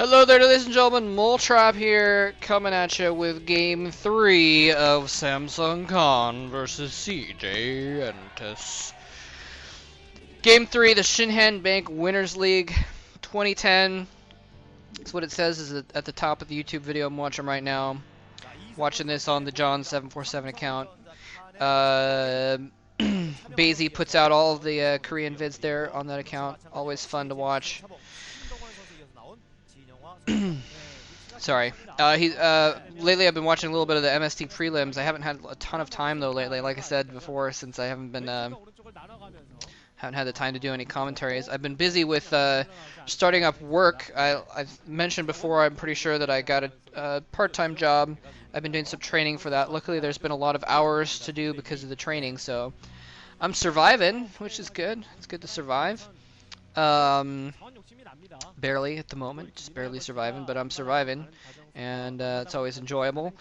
Hello there, ladies and gentlemen. Moletrap here, coming at you with Game 3 of Samsung Khan versus CJ Entus. Game 3, the ShinHan Bank Winners League 2010. That's what it says is at the top of the YouTube video I'm watching right now. Watching this on the John747 account. Basie puts out all of the Korean vids there on that account. Always fun to watch. Sorry. Lately I've been watching a little bit of the MST prelims. I haven't had a ton of time though lately, like I said before, since I haven't had the time to do any commentaries. I've been busy with starting up work. I've mentioned before, I'm pretty sure that I got a part-time job. I've been doing some training for that. Luckily there's been a lot of hours to do because of the training, so I'm surviving, which is good. It's good to survive. Barely at the moment, just barely surviving, but I'm surviving, and it's always enjoyable.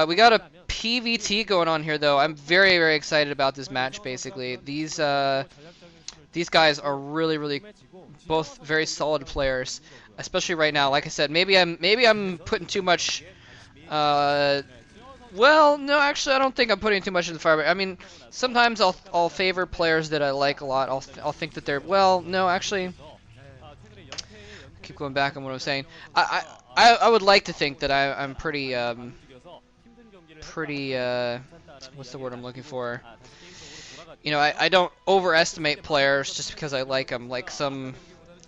We got a PVT going on here, though. I'm very, very excited about this match. Basically, these guys are really both very solid players, especially right now. Like I said, maybe I'm putting too much. Well, no, actually, I don't think I'm putting too much in the fire. I mean, sometimes I'll favor players that I like a lot. I'll think that they're, well, no, actually. Keep going back on what I was saying. I would like to think that I'm pretty what's the word I'm looking for? You know, I don't overestimate players just because I like them, like some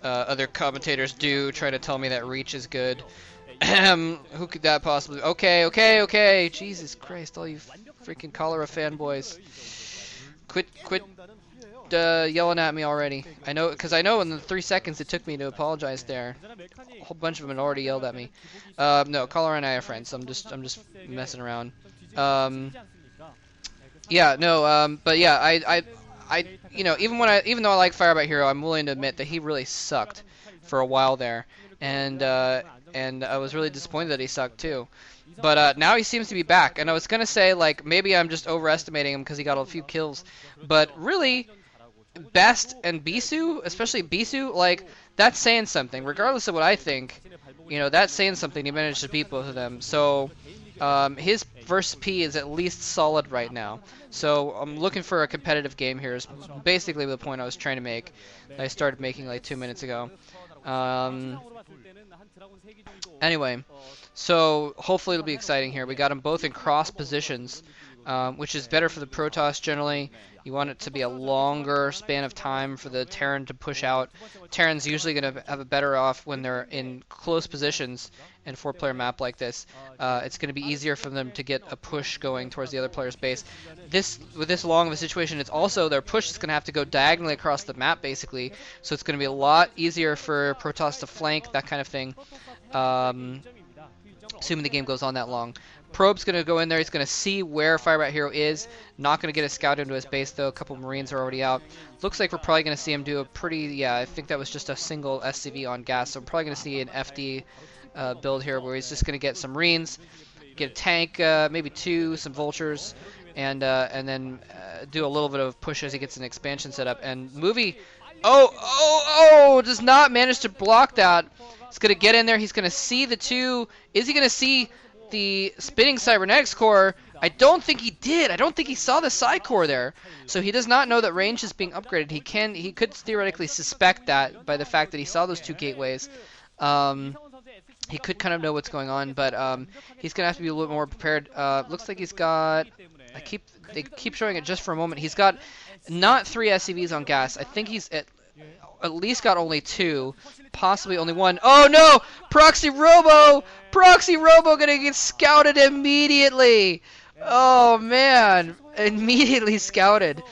other commentators do, trying to tell me that reach is good. Who could that possibly? Okay. Jesus Christ, all you freaking cholera fanboys, quit yelling at me already. I know, because I know in the 3 seconds it took me to apologize there, a whole bunch of them had already yelled at me. No, Cholera and I are friends. So I'm just messing around. Yeah, no, but yeah, I, you know, even though I like Firebat Hero, I'm willing to admit that he really sucked for a while there, and I was really disappointed that he sucked too. But now he seems to be back, and I was gonna say, like, maybe I'm just overestimating him because he got a few kills, but really, Best and Bisu, especially Bisu, like, that's saying something. Regardless of what I think, you know, that's saying something. He managed to beat both of them. So his versus P is at least solid right now. So I'm looking for a competitive game here is basically the point I was trying to make. I started making like 2 minutes ago. Anyway, so hopefully it'll be exciting here. We got them both in cross positions, which is better for the Protoss generally. You want it to be a longer span of time for the Terran to push out. Terran's usually going to have a better off when they're in close positions in a 4-player map like this. It's going to be easier for them to get a push going towards the other player's base. With this long of a situation, it's also their push is going to have to go diagonally across the map, basically. So it's going to be a lot easier for Protoss to flank, that kind of thing, assuming the game goes on that long. Probe's going to go in there. He's going to see where Firebat Hero is. Not going to get a scout into his base, though. A couple Marines are already out. Looks like we're probably going to see him do a pretty... Yeah, I think that was just a single SCV on gas. So I'm probably going to see an FD build here where he's just going to get some Marines, get a tank, maybe 2, some Vultures, and then do a little bit of push as he gets an expansion set up. And Movie... Oh! Does not manage to block that. He's going to get in there. He's going to see the 2... Is he going to see... the spinning cybernetics core? I don't think he did. I don't think he saw the psi core there. So he does not know that range is being upgraded. He could theoretically suspect that by the fact that he saw those 2 gateways. He could kind of know what's going on, but he's gonna have to be a little more prepared. Looks like he's got. They keep showing it just for a moment. He's got not 3 SCVs on gas. I think he's at least got only 2. Possibly only 1. Oh no! Proxy Robo! Proxy Robo gonna get scouted immediately! Oh man! Immediately scouted.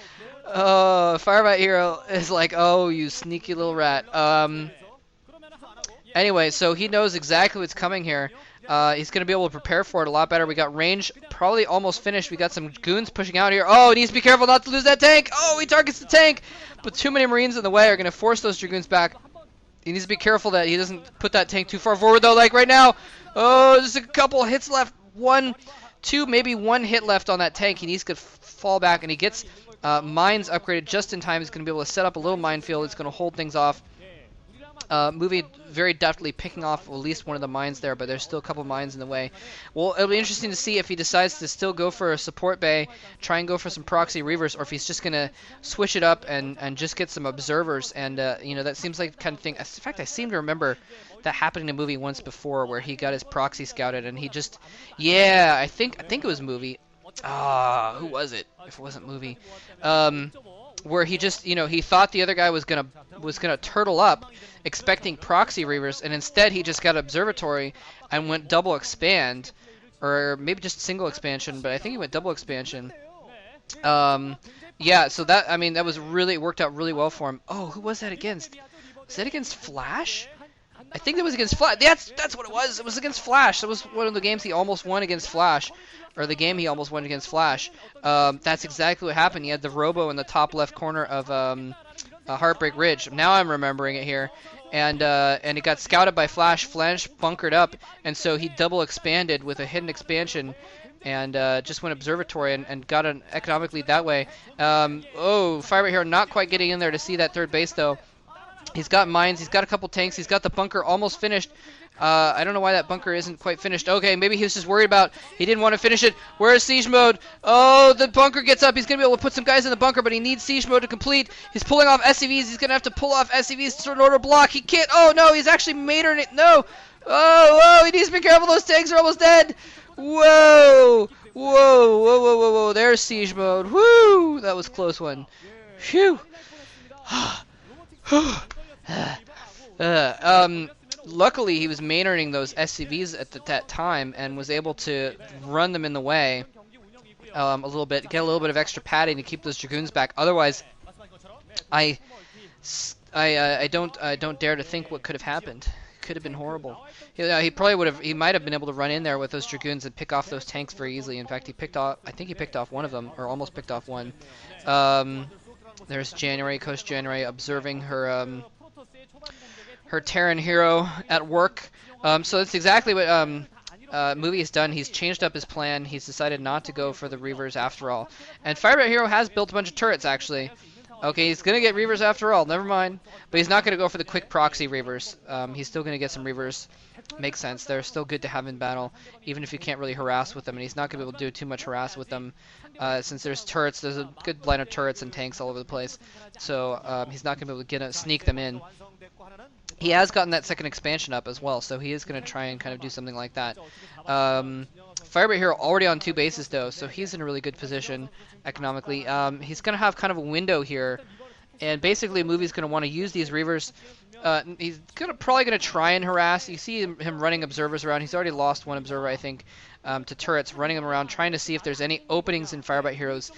Firebat Hero is like, oh, you sneaky little rat. Anyway, so he knows exactly what's coming here. He's gonna be able to prepare for it a lot better. We got range probably almost finished. We got some goons pushing out here. Oh, he needs to be careful not to lose that tank! Oh, he targets the tank! But too many Marines in the way are gonna force those Dragoons back. He needs to be careful that he doesn't put that tank too far forward, though, like right now. Oh, there's a couple hits left. 1, 2, maybe 1 hit left on that tank. He needs to fall back, and he gets mines upgraded just in time. He's going to be able to set up a little minefield. It's going to hold things off. Movie very deftly picking off at least one of the mines there, but there's still a couple mines in the way. Well, it'll be interesting to see if he decides to still go for a support bay, try and go for some proxy reavers, or if he's just going to switch it up and just get some observers. And, you know, that seems like the kind of thing. In fact, I seem to remember that happening in a movie once before where he got his proxy scouted and he just, yeah, I think it was movie. Who was it? If it wasn't movie. Where he just, you know, he thought the other guy was gonna turtle up, expecting proxy reavers, and instead he just got observatory and went double expand, or maybe just single expansion, but I think he went double expansion. Yeah, so that, I mean, that was really, it worked out really well for him. Oh, who was that against? Was that against Flash? I think that was against Flash. That's what it was. It was against Flash. That was one of the games he almost won against Flash. Or the game he almost won against Flash. That's exactly what happened. He had the Robo in the top left corner of Heartbreak Ridge. Now I'm remembering it here. And it got scouted by Flash. Flash bunkered up, and so he double expanded with a hidden expansion and just went observatory and got an economic lead that way. Firebat Hero not quite getting in there to see that third base, though. He's got mines, he's got a couple tanks, he's got the bunker almost finished. I don't know why that bunker isn't quite finished. Okay, maybe he was just worried about, he didn't want to finish it. Where is siege mode? Oh, the bunker gets up. He's going to be able to put some guys in the bunker, but he needs siege mode to complete. He's pulling off SCVs. He's going to have to pull off SCVs in order to block. He can't. Oh, no, he's actually matering it. No. Oh, he needs to be careful. Those tanks are almost dead. Whoa. Whoa. There's siege mode. Woo. That was a close one. Phew. Luckily, he was maintaining those SCVs at that time and was able to run them in the way a little bit, get a little bit of extra padding to keep those Dragoons back. Otherwise, I don't dare to think what could have happened. It could have been horrible. He probably would have. He might have been able to run in there with those Dragoons and pick off those tanks very easily. In fact, I think he picked off one of them, or almost picked off one. There's January, Coast January, observing her Terran hero at work. So that's exactly what Movie has done. He's changed up his plan. He's decided not to go for the Reavers after all. And Firebat Hero has built a bunch of turrets, actually. Okay, he's going to get Reavers after all. Never mind. But he's not going to go for the quick proxy Reavers. He's still going to get some Reavers. Makes sense. They're still good to have in battle, even if you can't really harass with them. And he's not going to be able to do too much harass with them. Since there's turrets, there's a good line of turrets and tanks all over the place. So he's not going to be able to sneak them in. He has gotten that second expansion up as well, so he is going to try and kind of do something like that. Firebat Hero already on 2 bases, though, so he's in a really good position economically. He's going to have kind of a window here, and basically Movie's going to want to use these Reavers. He's probably going to try and harass. You see him running observers around. He's already lost one observer, I think, to turrets, running them around, trying to see if there's any openings in Firebat Hero's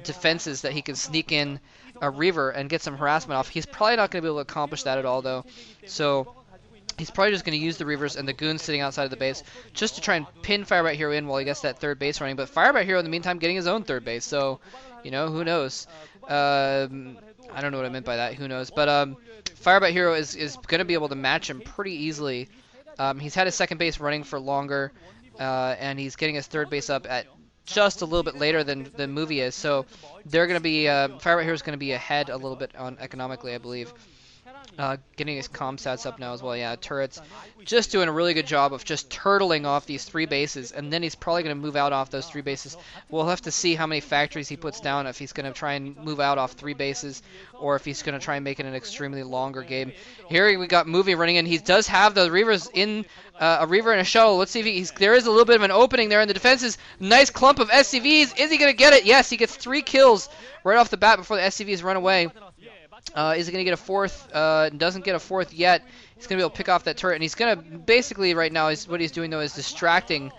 defenses that he can sneak in a Reaver and get some harassment off. He's probably not going to be able to accomplish that at all, though. So he's probably just going to use the Reavers and the goons sitting outside of the base just to try and pin Firebat Hero in while he gets that third base running. But Firebat Hero, in the meantime, getting his own third base. So, you know, who knows? I don't know what I meant by that. Who knows? But Firebat Hero is going to be able to match him pretty easily. He's had his second base running for longer, and he's getting his third base up at just a little bit later than Movie is, so they're going to be Firebat Hero is going to be ahead a little bit on economically, I believe. Getting his comm stats up now as well. Yeah, turrets just doing a really good job of just turtling off these 3 bases, and then he's probably going to move out off those 3 bases. We'll have to see how many factories he puts down, if he's going to try and move out off 3 bases, or if he's going to try and make it an extremely longer game. Here we got Movie running in. He does have the Reavers in, a Reaver and a shuttle. Let's see if there is a little bit of an opening there in the defenses. Nice clump of SCVs. Is he going to get it? Yes, he gets 3 kills right off the bat before the SCVs run away. Is he going to get a 4th? Doesn't get a 4th yet. He's going to be able to pick off that turret, and he's going to basically right now what he's doing though is distracting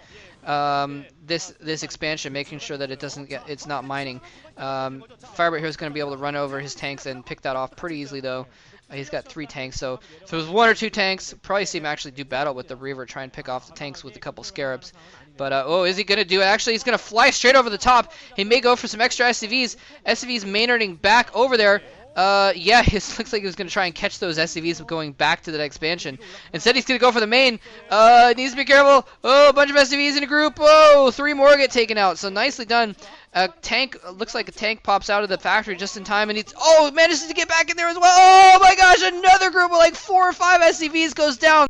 this expansion, making sure that it's not mining. Firebat Hero is going to be able to run over his tanks and pick that off pretty easily though. He's got 3 tanks, so if it was 1 or 2 tanks, probably see him actually do battle with the Reaver, try and pick off the tanks with a couple Scarabs. But, is he going to do it? Actually, he's going to fly straight over the top. He may go for some extra SCVs. SCVs maynarding back over there. Yeah, it looks like he was going to try and catch those SCVs going back to that expansion. Instead, he's going to go for the main. Needs to be careful. Oh, a bunch of SCVs in a group. Oh, 3 more get taken out. So nicely done. A tank, looks like a tank pops out of the factory just in time, and manages to get back in there as well. Oh my gosh, another group of like 4 or 5 SCVs goes down.